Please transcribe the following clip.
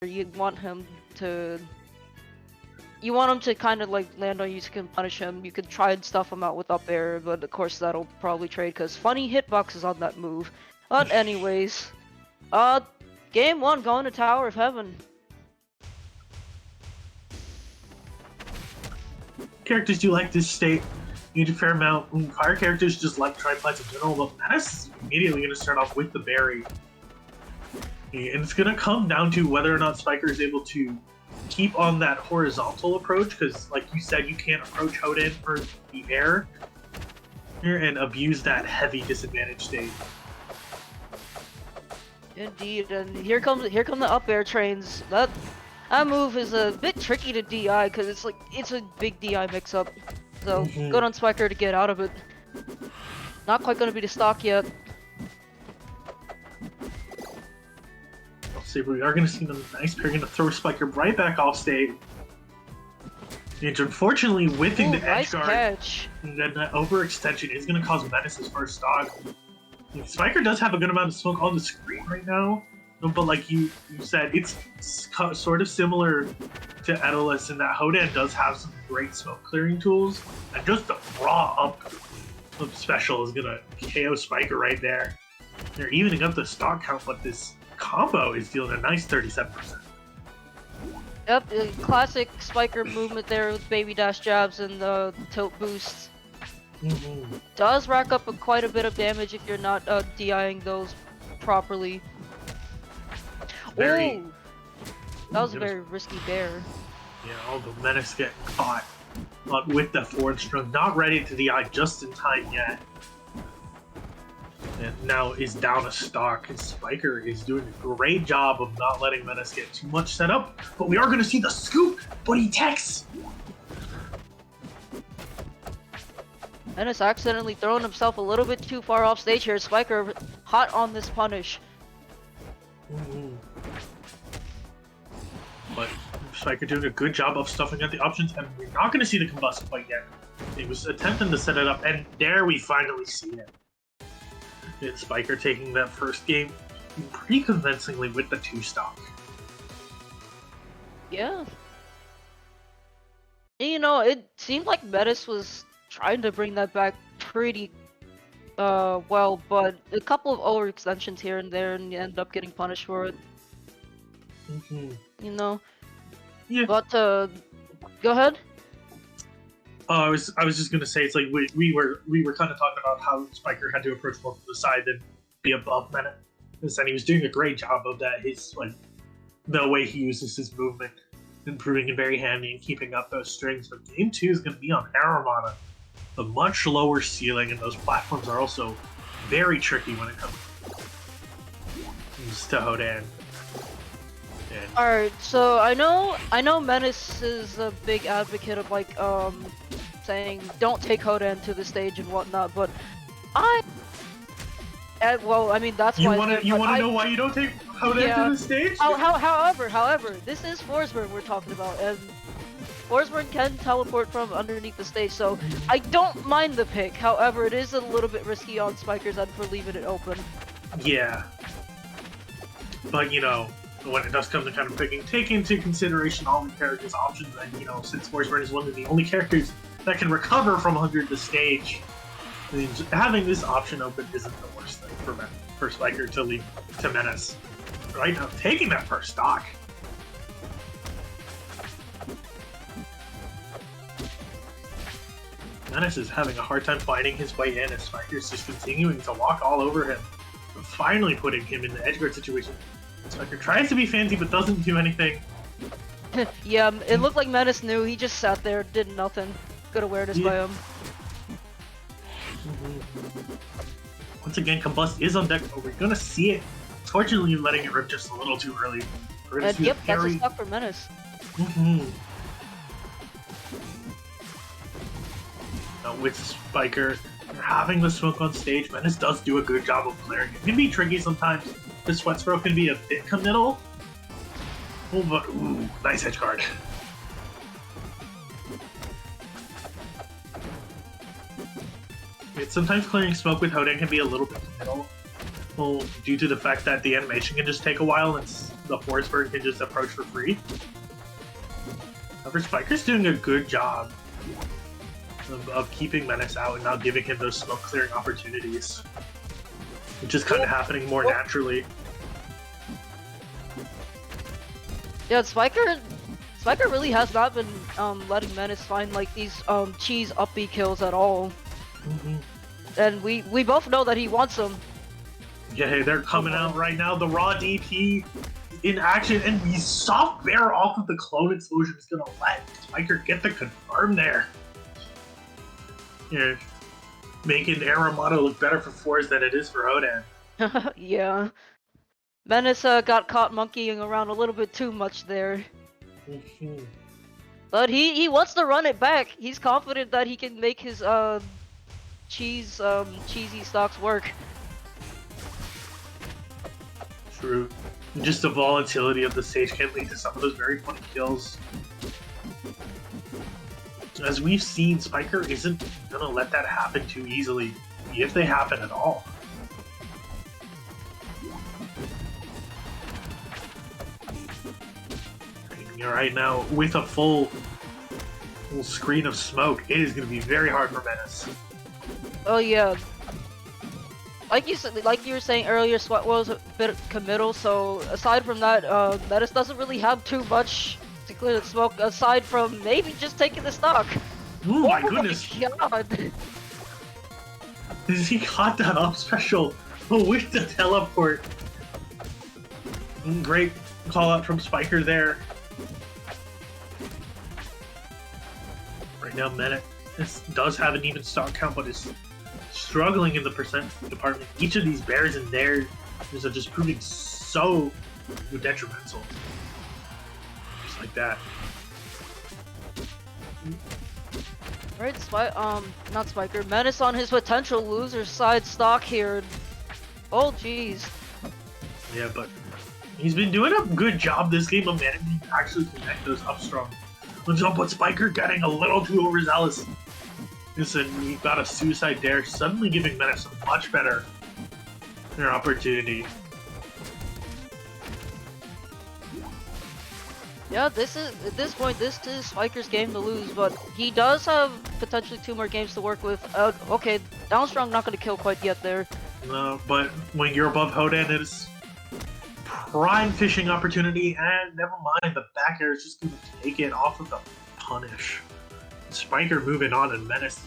you want him to kind of like land on you so you can punish him. You could try and stuff him out with up air, but of course that'll probably trade because funny hitboxes on that move. But anyways, game 1 going to Tower of Heaven. Characters do like this state. You need a fair amount. Fire characters just like triplets in general, but Menace is immediately going to start off with the berry. And it's going to come down to whether or not Spyker is able to keep on that horizontal approach, because like you said, you can't approach Hodan for the air and abuse that heavy disadvantage state. Indeed, and here come the up air trains. That move is a bit tricky to DI because it's a big DI mix up. So good on Spyker to get out of it. Not quite gonna be the stock yet. Let's see, we are gonna see them nice pair. Gonna throw Spyker right back off stage. And unfortunately, whiffing the edge guard, and then that overextension is gonna cause Menace's first stock. Spyker does have a good amount of smoke on the screen right now, but like you said, it's sort of similar to Edelus in that Hodan does have some great smoke clearing tools, and just the raw up special is gonna KO Spyker right there. They're evening up the stock count, but this combo is dealing a nice 37%. Yep, classic Spyker movement there with baby dash jabs and the tilt boosts. Does rack up quite a bit of damage if you're not DIing those properly. That was a very risky bear. Yeah, all the Menace get caught with the forward string, not ready to DI just in time yet. And now is down a stock, and Spyker is doing a great job of not letting Menace get too much set up, but we are going to see the scoop, but he techs! Menace accidentally throwing himself a little bit too far off stage here. Spyker hot on this punish. But Spyker doing a good job of stuffing out the options, and we're not going to see the combust quite yet. He was attempting to set it up, and there we finally see it. It's Spyker taking that first game pretty convincingly with the 2 stock. Yeah. You know, it seemed like Menace was trying to bring that back pretty well, but a couple of overextensions here and there, and you end up getting punished for it. You know. Yeah. But go ahead. I was just gonna say, it's like we were kind of talking about how Spyker had to approach more from the side than be above Menace, and he was doing a great job of that. His the way he uses his movement, and proving it very handy and keeping up those strings. But game 2 is gonna be on Aramana, a much lower ceiling, and those platforms are also very tricky when it comes to Hodan. Alright, so I know Menace is a big advocate of saying don't take Hodan to the stage and whatnot, but well, I mean that's you why want to know why you don't take Hodan to the stage? However, this is Forsburn we're talking about, and Forsburn can teleport from underneath the stage, so I don't mind the pick. However, it is a little bit risky on Spyker's end for leaving it open. Yeah, but you know, when it does come to kind of picking, take into consideration all the characters' options, and you know, since Forsburn is one of the only characters that can recover from under the stage, I mean, having this option open isn't the worst thing for Spyker to leave to Menace. Right now, taking that first stock. Menace is having a hard time finding his way in, as Spyker's just continuing to walk all over him, finally putting him in the edgeguard situation. Spyker tries to be fancy, but doesn't do anything. Yeah, it looked like Menace knew. He just sat there, did nothing. Good awareness by him. Once again, Combust is on deck, but we're gonna see it. Fortunately, letting it rip just a little too early. Yep, that's a stock for Menace. Now with Spyker having the smoke on stage, Menace does do a good job of clearing it. It can be tricky sometimes. The sweat throw can be a bit committal. Oh, but ooh, nice edge guard. Sometimes clearing smoke with Hodan can be a little bit committal, due to the fact that the animation can just take a while, and the Forsburn can just approach for free. However, Spyker's doing a good job of keeping Menace out and not giving him those smoke clearing opportunities, which is kind of happening more naturally. Yeah, Spyker really has not been letting Menace find like these cheese up B kills at all. And we both know that he wants them. Yeah, hey, they're coming out right now. The raw DP in action, and the soft bear off of the clone explosion is gonna let Spyker get the confirm there. Yeah, making Aramata look better for Force than it is for Hodan. Yeah. Menace got caught monkeying around a little bit too much there. But he wants to run it back. He's confident that he can make his cheesy stocks work. True. Just the volatility of the stage can lead to some of those very funny kills. As we've seen, Spyker isn't gonna let that happen too easily, if they happen at all. Right now, with a full screen of smoke, it is gonna be very hard for Menace. Oh yeah. Like you were saying earlier, Sweat was a bit committal, so aside from that, Menace doesn't really have too much to clear the smoke, aside from maybe just taking the stock. Oh my goodness! My God. He caught that up special with the teleport. Great call out from Spyker there. Right now, Menace does have an even stock count, but is struggling in the percent department. Each of these bears and theirs are just proving so detrimental. Just like that. Right, not Spyker. Menace on his potential loser side stock here. Oh, jeez. Yeah, but he's been doing a good job this game of managing to actually connect those up strong. But Spyker getting a little too overzealous. Listen, we got a suicide dare, suddenly giving Menace a much better opportunity. Yeah, at this point, this is Spyker's game to lose, but he does have potentially 2 more games to work with. Okay, Downstrong not gonna kill quite yet there. No, but when you're above Hodan, it is prime fishing opportunity, and never mind, the back air is just gonna take it off of the punish. Spyker moving on, and Menace